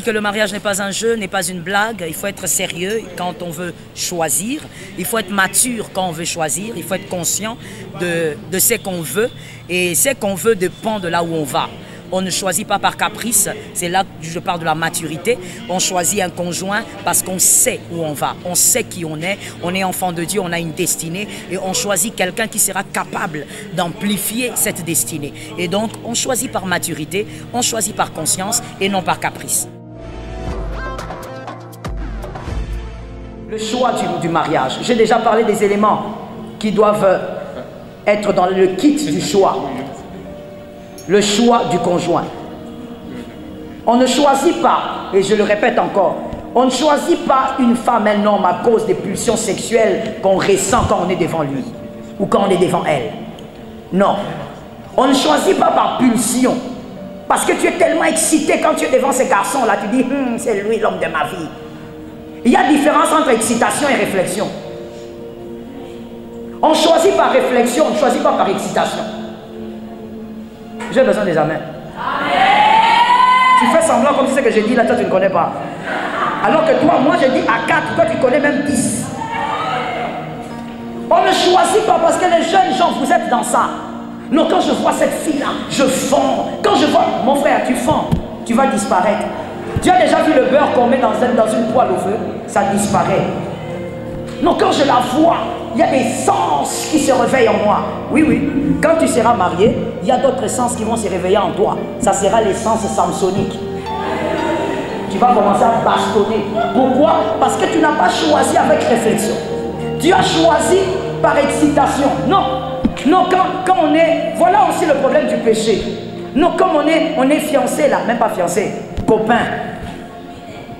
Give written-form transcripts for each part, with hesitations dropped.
que le mariage n'est pas un jeu, n'est pas une blague. Il faut être sérieux quand on veut choisir. Il faut être mature quand on veut choisir. Il faut être conscient de ce qu'on veut. Et ce qu'on veut dépend de là où on va. On ne choisit pas par caprice, c'est là que je parle de la maturité. On choisit un conjoint parce qu'on sait où on va, on sait qui on est enfant de Dieu, on a une destinée et on choisit quelqu'un qui sera capable d'amplifier cette destinée. Et donc, on choisit par maturité, on choisit par conscience et non par caprice. Le choix du mariage. J'ai déjà parlé des éléments qui doivent être dans le kit du choix. Le choix du conjoint. On ne choisit pas, et je le répète encore, on ne choisit pas une femme, un homme à cause des pulsions sexuelles qu'on ressent quand on est devant lui ou quand on est devant elle. Non. On ne choisit pas par pulsion. Parce que tu es tellement excité quand tu es devant ces garçons-là, tu dis, c'est lui l'homme de ma vie. Il y a différence entre excitation et réflexion. On choisit par réflexion, on ne choisit pas par excitation. J'ai besoin des amens. Tu fais semblant comme si ce que j'ai dit là, toi tu ne connais pas. Alors que toi, moi j'ai dit à 4, toi tu connais même 10. On ne choisit pas parce que les jeunes gens, vous êtes dans ça. Non, quand je vois cette fille-là, je fonds. Quand je vois, mon frère, tu fonds, tu vas disparaître. Tu as déjà vu le beurre qu'on met dans une poêle au feu? Ça disparaît. Non, quand je la vois, il y a des sens qui se réveillent en moi. Oui, oui. Quand tu seras marié, il y a d'autres sens qui vont se réveiller en toi. Ça sera les sens samsoniques. Tu vas commencer à bastonner. Pourquoi? Parce que tu n'as pas choisi avec réflexion. Tu as choisi par excitation. Non. Non, quand on est... Voilà aussi le problème du péché. Non, comme on est fiancé là, même pas fiancé, copain.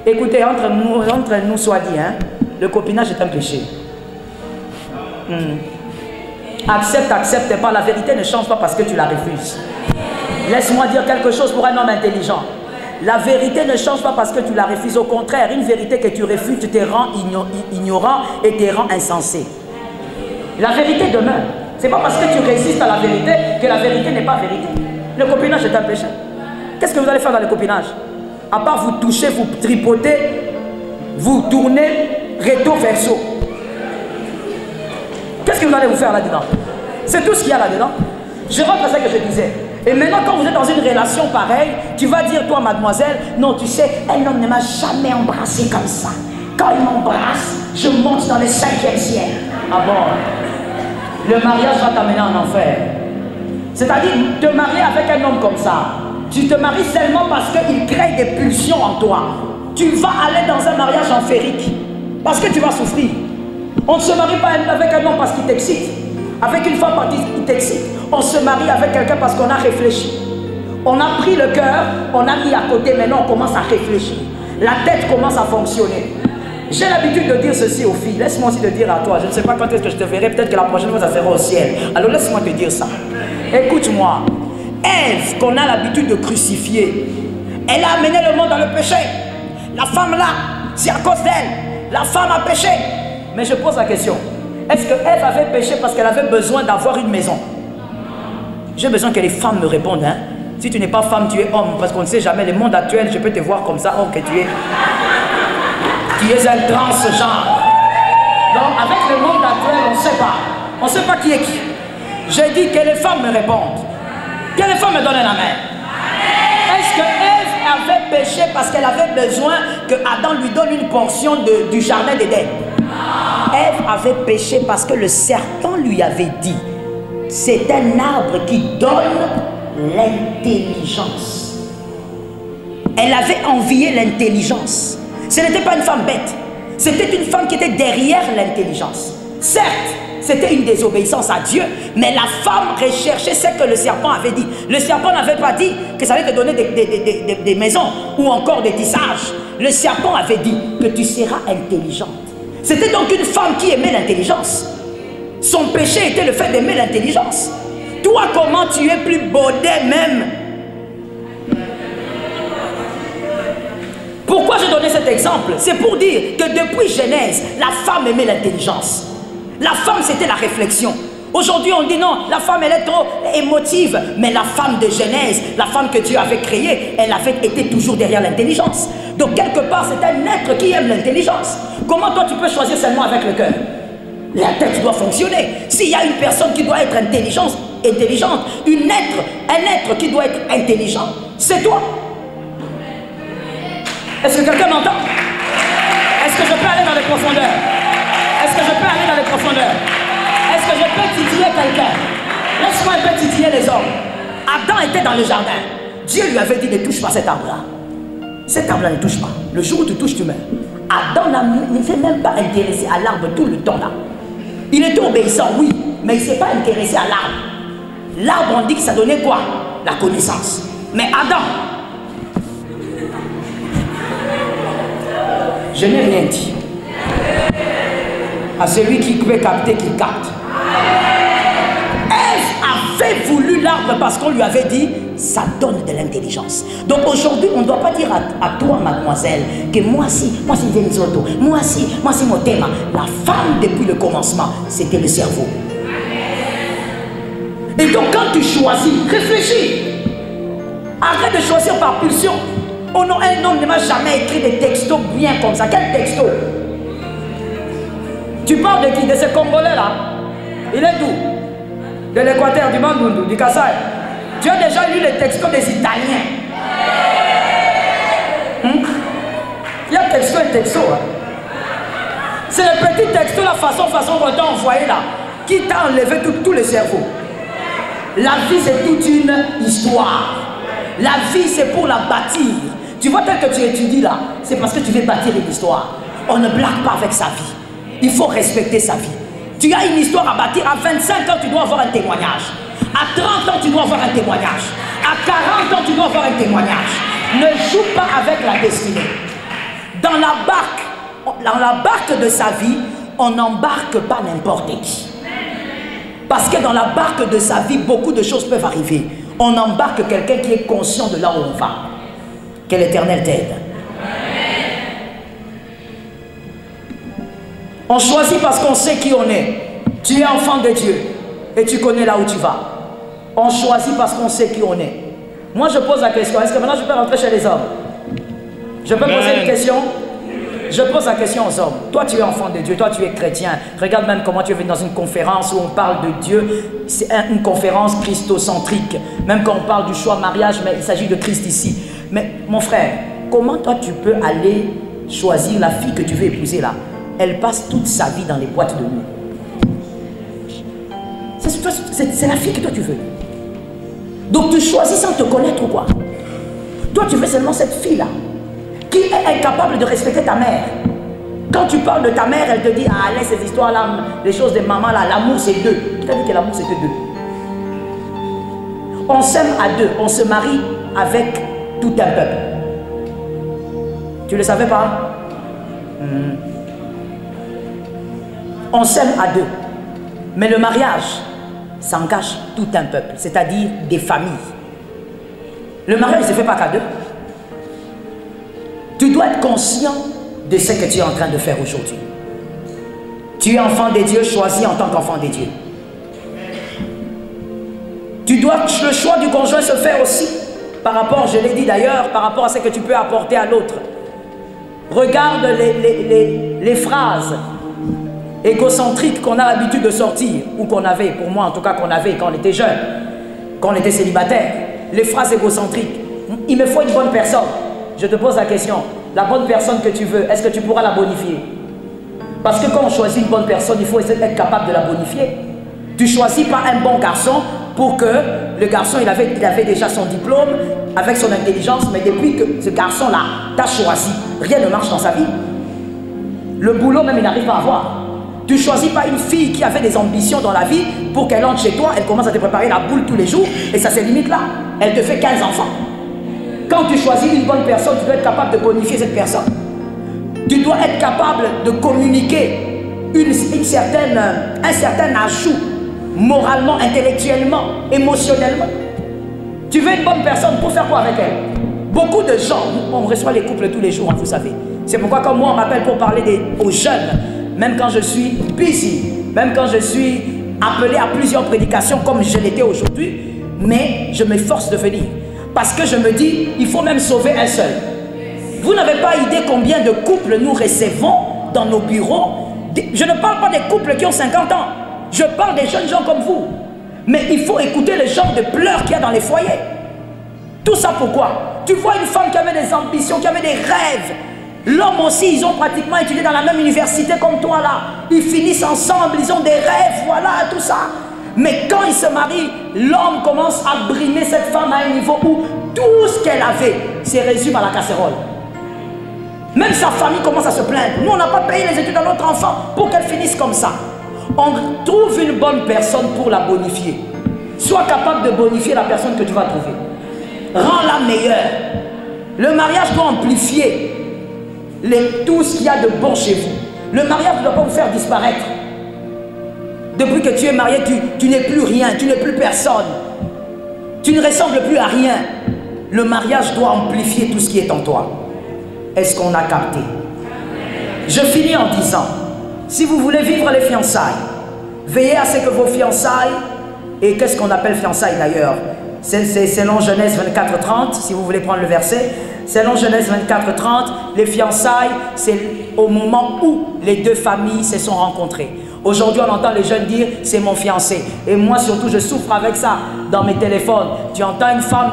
Écoutez, entre nous soit dit, hein, le copinage est un péché. Accepte pas. La vérité ne change pas parce que tu la refuses. Laisse-moi dire quelque chose pour un homme intelligent. La vérité ne change pas parce que tu la refuses. Au contraire, une vérité que tu refuses te rend ignorant et te rend insensé. La vérité demeure. C'est pas parce que tu résistes à la vérité que la vérité n'est pas vérité. Le copinage est un péché. Qu'est-ce que vous allez faire dans le copinage? À part vous toucher, vous tripoter, vous tourner recto verso. Qu'est-ce que vous allez vous faire là-dedans? C'est tout ce qu'il y a là-dedans. Je rentre à ce que je disais. Et maintenant, quand vous êtes dans une relation pareille, tu vas dire, toi, mademoiselle, non, tu sais, un homme ne m'a jamais embrassé comme ça. Quand il m'embrasse, je monte dans le 5e ciel. Ah bon? Le mariage va t'amener en enfer. C'est-à-dire, te marier avec un homme comme ça, tu te maries seulement parce qu'il crée des pulsions en toi. Tu vas aller dans un mariage enférique. Parce que tu vas souffrir. On ne se marie pas avec un homme parce qu'il t'excite. Avec une femme parce qu'il t'excite. On se marie avec quelqu'un parce qu'on a réfléchi. On a pris le cœur, on a mis à côté, maintenant on commence à réfléchir. La tête commence à fonctionner. J'ai l'habitude de dire ceci aux filles. Laisse-moi aussi te dire à toi. Je ne sais pas quand est-ce que je te verrai. Peut-être que la prochaine fois, ça sera au ciel. Alors laisse-moi te dire ça. Écoute-moi. Ève, qu'on a l'habitude de crucifier, elle a amené le monde dans le péché. La femme là, c'est à cause d'elle. La femme a péché. Mais je pose la question. Est-ce que Ève avait péché parce qu'elle avait besoin d'avoir une maison? J'ai besoin que les femmes me répondent. Hein? Si tu n'es pas femme, tu es homme. Parce qu'on ne sait jamais. Le monde actuel, je peux te voir comme ça, homme que tu es. Tu es un transgenre. Donc, avec le monde actuel, on ne sait pas. On ne sait pas qui est qui. J'ai dit que les femmes me répondent. Que les femmes me donnent la main. Est-ce que Ève avait péché parce qu'elle avait besoin que Adam lui donne une portion du jardin d'Éden? Ève avait péché parce que le serpent lui avait dit, c'est un arbre qui donne l'intelligence. Elle avait envié l'intelligence. Ce n'était pas une femme bête. C'était une femme qui était derrière l'intelligence. Certes, c'était une désobéissance à Dieu, mais la femme recherchait ce que le serpent avait dit. Le serpent n'avait pas dit que ça allait te donner des maisons ou encore des tissages. Le serpent avait dit que tu seras intelligente. C'était donc une femme qui aimait l'intelligence. Son péché était le fait d'aimer l'intelligence. Toi, comment tu es plus baudet même? Pourquoi j'ai donné cet exemple? C'est pour dire que depuis Genèse, la femme aimait l'intelligence. La femme, c'était la réflexion. Aujourd'hui, on dit non, la femme, elle est trop émotive. Mais la femme de Genèse, la femme que Dieu avait créée, elle avait été toujours derrière l'intelligence. Donc quelque part, c'est un être qui aime l'intelligence. Comment toi tu peux choisir seulement avec le cœur? La tête doit fonctionner. S'il y a une personne qui doit être intelligente, un être qui doit être intelligent, c'est toi. Est-ce que quelqu'un m'entend? Est-ce que je peux aller dans les profondeurs? Est-ce que je peux aller dans les profondeurs? Est-ce que je peux titiller quelqu'un? Laisse-moi un peu titiller les hommes. Adam était dans le jardin. Dieu lui avait dit ne touche pas cet arbre-là. Cet arbre-là ne touche pas. Le jour où tu touches, tu meurs. Adam ne s'est même pas intéressé à l'arbre tout le temps là. Il était obéissant, oui, mais il ne s'est pas intéressé à l'arbre. L'arbre, on dit que ça donnait quoi? La connaissance. Mais Adam, je n'ai rien dit. À celui qui peut capter, qu'il capte. Ève avait voulu l'arbre parce qu'on lui avait dit, ça donne de l'intelligence. Donc aujourd'hui, on ne doit pas dire à toi, mademoiselle, que moi si Venzoto, moi si Motema. La femme, depuis le commencement, c'était le cerveau. Et donc quand tu choisis, réfléchis. Arrête de choisir par pulsion. Oh non, un homme ne m'a jamais écrit des textos bien comme ça. Quel texto? Tu parles de qui? De ce Congolais là? Il est d'où? De l'Équateur, du Bandundu, du Kassai. Tu as déjà lu les textos des Italiens? Il y a texto et texto. Hein? C'est le petit texto, la façon qu'on t'a envoyé là, qui t'a enlevé tout le cerveau. La vie, c'est toute une histoire. La vie, c'est pour la bâtir. Tu vois, tel que tu étudies là, c'est parce que tu veux bâtir une histoire. On ne blague pas avec sa vie. Il faut respecter sa vie. Tu as une histoire à bâtir. À 25 ans, tu dois avoir un témoignage. À 30 ans, tu dois avoir un témoignage. À 40 ans, tu dois avoir un témoignage. Ne joue pas avec la destinée. Dans la barque de sa vie, on n'embarque pas n'importe qui. Parce que dans la barque de sa vie, beaucoup de choses peuvent arriver. On embarque quelqu'un qui est conscient de là où on va. Que l'Éternel t'aide. On choisit parce qu'on sait qui on est. Tu es enfant de Dieu et tu connais là où tu vas. On choisit parce qu'on sait qui on est. Moi je pose la question, est-ce que maintenant je peux rentrer chez les hommes? Je peux poser une question? Je pose la question aux hommes. Toi tu es enfant de Dieu, toi tu es chrétien. Regarde même comment tu es venu dans une conférence où on parle de Dieu. C'est une conférence christocentrique. Même quand on parle du choix mariage, mais il s'agit de Christ ici. Mais mon frère, comment toi tu peux aller choisir la fille que tu veux épouser là? Elle passe toute sa vie dans les boîtes de nuit. C'est la fille que toi tu veux. Donc tu choisis sans te connaître ou quoi? Toi tu veux seulement cette fille-là qui est incapable de respecter ta mère. Quand tu parles de ta mère, elle te dit, ah laisse ces histoires-là, les choses de maman là, l'amour c'est deux. Qui t'a dit que l'amour c'est que deux? On s'aime à deux, on se marie avec tout un peuple. Tu ne le savais pas? On s'aime à deux. Mais le mariage, ça engage tout un peuple, c'est-à-dire des familles. Le mariage ne se fait pas qu'à deux. Tu dois être conscient de ce que tu es en train de faire aujourd'hui. Tu es enfant de Dieu, choisi en tant qu'enfant de Dieu. Le choix du conjoint se fait aussi par rapport, je l'ai dit d'ailleurs, par rapport à ce que tu peux apporter à l'autre. Regarde les phrases égocentriques qu'on a l'habitude de sortir, ou qu'on avait, pour moi en tout cas qu'on avait quand on était jeune, quand on était célibataire. Les phrases égocentriques. Il me faut une bonne personne. Je te pose la question, la bonne personne que tu veux, est-ce que tu pourras la bonifier? Parce que quand on choisit une bonne personne, il faut essayer d'être capable de la bonifier. Tu ne choisis pas un bon garçon pour que le garçon, il avait déjà son diplôme, avec son intelligence, mais depuis que ce garçon-là t'a choisi, rien ne marche dans sa vie. Le boulot même, il n'arrive pas à avoir. Tu ne choisis pas une fille qui avait des ambitions dans la vie pour qu'elle entre chez toi, elle commence à te préparer la boule tous les jours, et ça se limite là. Elle te fait 15 enfants. Quand tu choisis une bonne personne, tu dois être capable de bonifier cette personne. Tu dois être capable de communiquer un certain ajout, moralement, intellectuellement, émotionnellement. Tu veux une bonne personne pour faire quoi avec elle? Beaucoup de gens, on reçoit les couples tous les jours, hein, vous savez. C'est pourquoi comme moi on m'appelle pour parler aux jeunes, même quand je suis busy, même quand je suis appelé à plusieurs prédications comme je l'étais aujourd'hui, mais je m'efforce de venir. Parce que je me dis, il faut même sauver un seul. Vous n'avez pas idée combien de couples nous recevons dans nos bureaux. Je ne parle pas des couples qui ont 50 ans. Je parle des jeunes gens comme vous. Mais il faut écouter le genre de pleurs qu'il y a dans les foyers. Tout ça pourquoi? Tu vois une femme qui avait des ambitions, qui avait des rêves. L'homme aussi, ils ont pratiquement étudié dans la même université comme toi là. Ils finissent ensemble, ils ont des rêves, voilà, tout ça. Mais quand ils se marient, l'homme commence à brimer cette femme à un niveau où tout ce qu'elle avait se résume à la casserole. Même sa famille commence à se plaindre. Nous, on n'a pas payé les études à notre enfant pour qu'elle finisse comme ça. On trouve une bonne personne pour la bonifier. Sois capable de bonifier la personne que tu vas trouver. Rends-la meilleure. Le mariage doit amplifier tout ce qu'il y a de bon chez vous. Le mariage ne doit pas vous faire disparaître. Depuis que tu es marié, tu n'es plus rien, tu n'es plus personne. Tu ne ressembles plus à rien. Le mariage doit amplifier tout ce qui est en toi. Est-ce qu'on a capté? Je finis en disant, si vous voulez vivre les fiançailles, veillez à ce que vos fiançailles, et qu'est-ce qu'on appelle fiançailles d'ailleurs? C'est selon Genèse 24:30, si vous voulez prendre le verset. Selon Genèse 24:30, les fiançailles, c'est au moment où les deux familles se sont rencontrées. Aujourd'hui, on entend les jeunes dire, c'est mon fiancé. Et moi, surtout, je souffre avec ça dans mes téléphones. Tu entends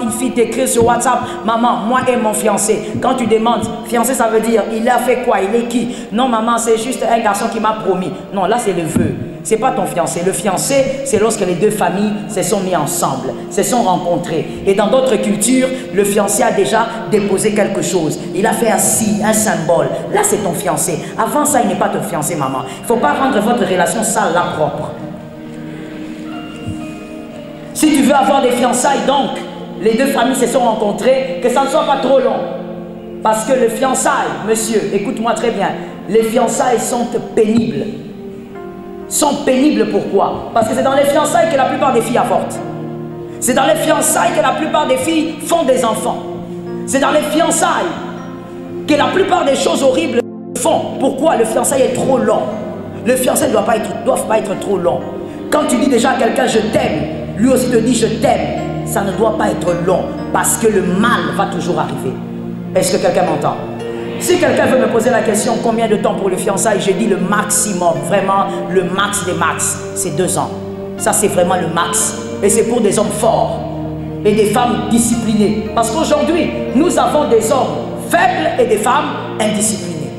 une fille t'écrire sur WhatsApp, maman, moi et mon fiancé. Quand tu demandes, fiancé, ça veut dire, il a fait quoi? Il est qui? Non, maman, c'est juste un garçon qui m'a promis. Non, là, c'est le vœu. C'est pas ton fiancé. Le fiancé, c'est lorsque les deux familles se sont mis ensemble, se sont rencontrées. Et dans d'autres cultures, le fiancé a déjà déposé quelque chose. Il a fait un signe, un symbole. Là, c'est ton fiancé. Avant ça, il n'est pas ton fiancé, maman. Il ne faut pas rendre votre relation sale, là, propre. Si tu veux avoir des fiançailles, donc, les deux familles se sont rencontrées, que ça ne soit pas trop long. Parce que les fiançailles, monsieur, écoute-moi très bien, les fiançailles sont pénibles. Sont pénibles pourquoi? Parce que c'est dans les fiançailles que la plupart des filles avortent. C'est dans les fiançailles que la plupart des filles font des enfants. C'est dans les fiançailles que la plupart des choses horribles font. Pourquoi? Le fiançailles est trop long. Le fiançailles ne doit pas être trop long. Quand tu dis déjà à quelqu'un je t'aime, lui aussi te dit je t'aime, ça ne doit pas être long parce que le mal va toujours arriver. Est-ce que quelqu'un m'entend? Si quelqu'un veut me poser la question combien de temps pour le fiançailles, j'ai dit le maximum, vraiment le max des max, c'est 2 ans. Ça c'est vraiment le max. Et c'est pour des hommes forts et des femmes disciplinées. Parce qu'aujourd'hui, nous avons des hommes faibles et des femmes indisciplinées.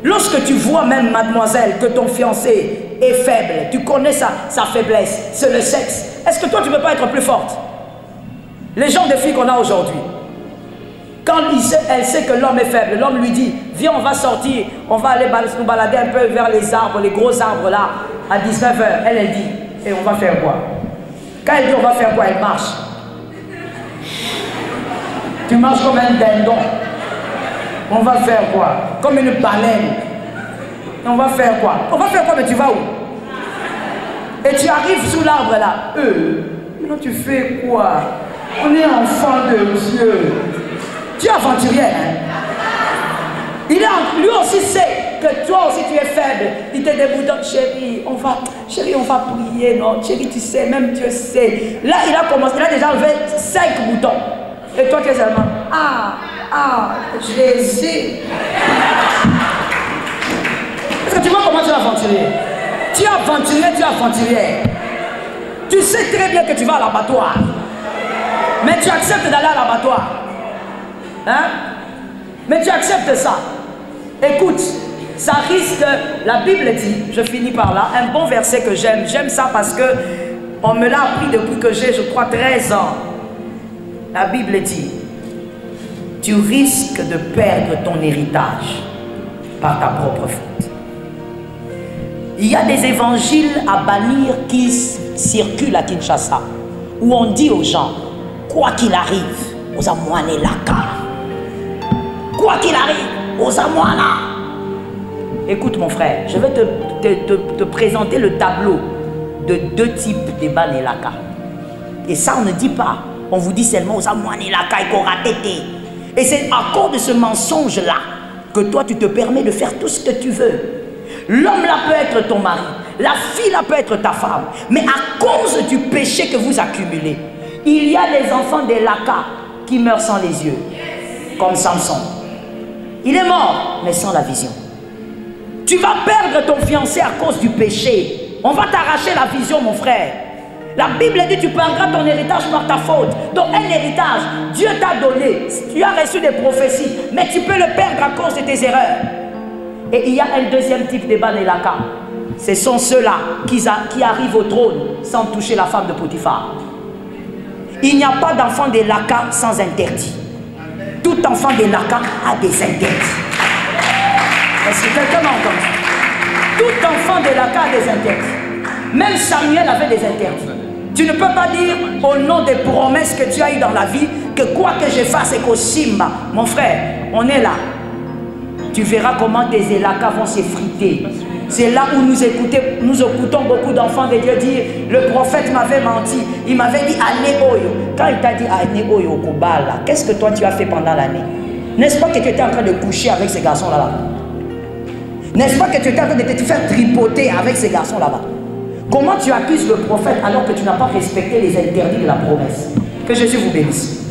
Lorsque tu vois même, mademoiselle, que ton fiancé est faible, tu connais sa faiblesse, c'est le sexe. Est-ce que toi tu ne peux pas être plus forte? Les gens de filles qu'on a aujourd'hui, quand elle sait que l'homme est faible, l'homme lui dit, viens on va sortir, on va aller nous balader un peu vers les arbres, les gros arbres là, à 19 h. Elle dit, et on va faire quoi? Quand elle dit on va faire quoi, elle marche. Tu marches comme un dindon. On va faire quoi? Comme une baleine. On va faire quoi? On va faire quoi, mais tu vas où? Et tu arrives sous l'arbre là. Non, tu fais quoi? On est enfant de Dieu. Tu es aventurière, hein? Lui aussi sait que toi aussi tu es faible. Il te déboute, chérie, on va prier, non? Chérie, tu sais, même Dieu sait. Là, il a déjà enlevé 5 boutons. Et toi, tu es seulement, Jésus. Est-ce que tu vois comment tu es aventurier? Tu es aventurier, tu es aventurière. Tu sais très bien que tu vas à l'abattoir. Mais tu acceptes d'aller à l'abattoir. Hein? Mais tu acceptes ça. Écoute, ça risque, la Bible dit, je finis par là, un bon verset que j'aime. J'aime ça parce que on me l'a appris depuis que j'ai, je crois, 13 ans. La Bible dit, tu risques de perdre ton héritage par ta propre faute. Il y a des évangiles à bannir qui circulent à Kinshasa, où on dit aux gens, quoi qu'il arrive, aux amoines laka. Quoi qu'il arrive, aux amoines. Écoute mon frère, je vais te présenter le tableau de 2 types de banelaka. Et ça on ne dit pas. On vous dit seulement aux amoines laka et koratete. Et c'est à cause de ce mensonge-là que toi tu te permets de faire tout ce que tu veux. L'homme là peut être ton mari, la fille là peut être ta femme. Mais à cause du péché que vous accumulez, il y a les enfants des laka qui meurent sans les yeux. comme Samson. Il est mort, mais sans la vision. Tu vas perdre ton fiancé à cause du péché. On va t'arracher la vision, mon frère. La Bible dit tu perdras ton héritage par ta faute. Donc un héritage, Dieu t'a donné. Tu as reçu des prophéties, mais tu peux le perdre à cause de tes erreurs. Et il y a un deuxième type de Banelaka. Ce sont ceux-là qui arrivent au trône sans toucher la femme de Potiphar. Il n'y a pas d'enfant de Laka sans interdit. Tout enfant de Laka a des interdits. Est-ce que quelqu'un m'a entendu? Tout enfant de Laka a des interdits. Même Samuel avait des interdits. Tu ne peux pas dire au nom des promesses que tu as eues dans la vie que quoi que je fasse et qu'au Simba. Mon frère, on est là. Tu verras comment tes Elaka vont s'effriter. C'est là où nous écoutons beaucoup d'enfants de Dieu dire le prophète m'avait menti. Il m'avait dit Ane Oyo. Quand il t'a dit Ane Oyo Kobala, qu'est-ce que toi tu as fait pendant l'année? N'est-ce pas que tu étais en train de coucher avec ces garçons là-bas? N'est-ce pas que tu étais en train de te faire tripoter avec ces garçons là-bas? Comment tu accuses le prophète alors que tu n'as pas respecté les interdits de la promesse? Que Jésus vous bénisse.